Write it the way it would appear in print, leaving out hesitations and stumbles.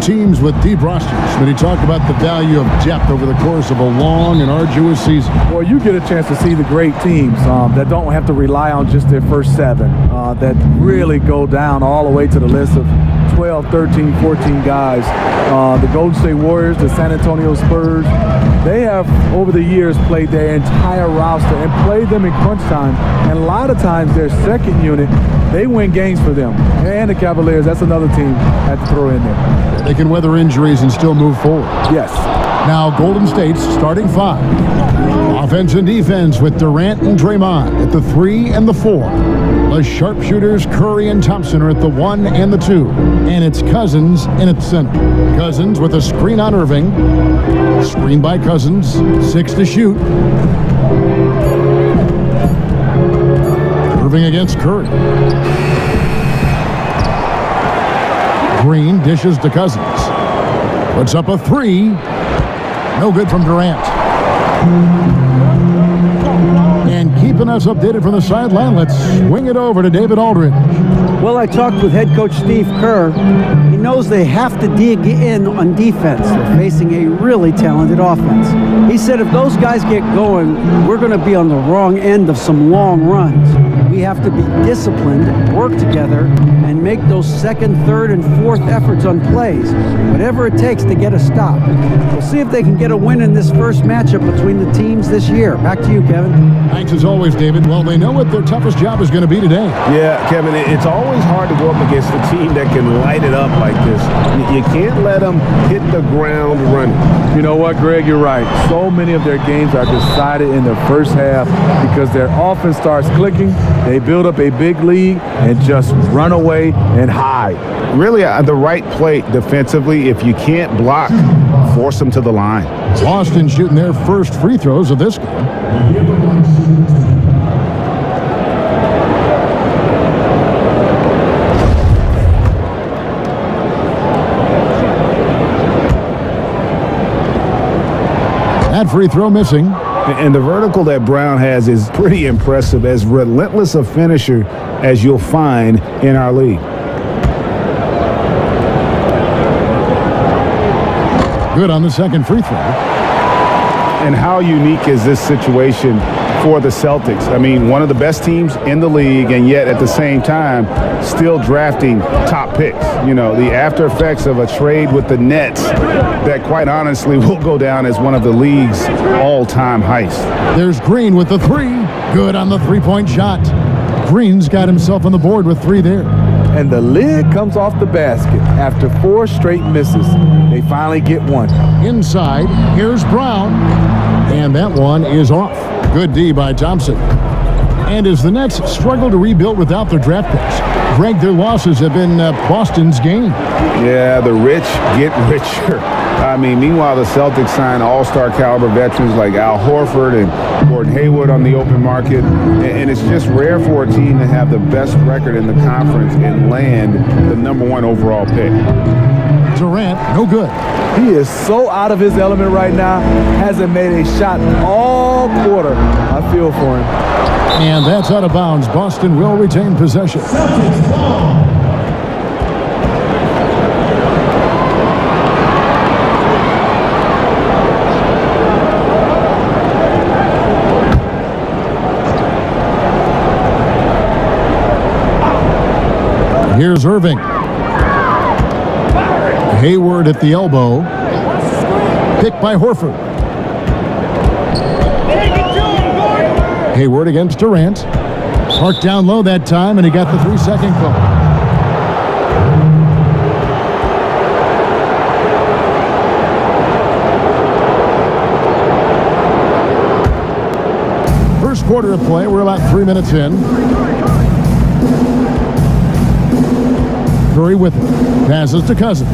Teams with deep rosters, but he talked about the value of depth over the course of a long and arduous season. Well, you get a chance to see the great teams that don't have to rely on just their first seven, that really go down all the way to the list of 12, 13, 14 guys. The Golden State Warriors, the San Antonio Spurs, they have over the years played their entire roster and played them in crunch time. And a lot of times their second unit, they win games for them. And the Cavaliers, that's another team I have to throw in there. They can weather injuries and still move forward. Yes. Now Golden State's starting five. Offense and defense with Durant and Draymond at the 3 and the 4. The sharpshooters Curry and Thompson are at the 1 and the 2. And it's Cousins in its center. Cousins with a screen on Irving. Screen by Cousins. 6 to shoot. Irving against Curry. Green dishes to Cousins. Puts up a 3. No good from Durant. And keeping us updated from the sideline, let's swing it over to David Aldridge. Well, I talked with head coach Steve Kerr. He knows they have to dig in on defense. They're facing a really talented offense. He said if those guys get going, we're going to be on the wrong end of some long runs. We have to be disciplined, work together, and make those second, third, and fourth efforts on plays, whatever it takes to get a stop. We'll see if they can get a win in this first matchup between the teams this year. Back to you, Kevin. Thanks as always, David. Well, they know what their toughest job is going to be today. Yeah, Kevin, it's always hard to go up against a team that can light it up like this. You can't let them hit the ground running. You know what, Greg, you're right. So many of their games are decided in the first half because their offense starts clicking, they build up a big lead, and just run away and hide. Really, the right play defensively, if you can't block, force them to the line. Boston shooting their first free throws of this game. That free throw missing. And the vertical that Brown has is pretty impressive, as relentless a finisher as you'll find in our league. Good on the second free throw. And how unique is this situation for the Celtics? I mean, one of the best teams in the league, and yet at the same time still drafting top picks. You know, the after effects of a trade with the Nets that quite honestly will go down as one of the league's all-time heists. There's Green with the 3. Good on the three-point shot. Green's got himself on the board with 3 there. And the lid comes off the basket after 4 straight misses. They finally get one. Inside, here's Brown. And that one is off. Good D by Thompson. And as the Nets struggle to rebuild without their draft picks, Greg, their losses have been Boston's gain. Yeah, the rich get richer. I mean, meanwhile, the Celtics sign all-star caliber veterans like Al Horford and Gordon Hayward on the open market. And it's just rare for a team to have the best record in the conference and land the #1 overall pick. Durant, no good. He is so out of his element right now. Hasn't made a shot all quarter. I feel for him. And that's out of bounds. Boston will retain possession. Here's Irving. Hayward at the elbow. Picked by Horford. Hayward against Durant. Parked down low that time, and he got the 3-second call. First quarter of play. We're about 3 minutes in. Curry with it. Passes to Cousins.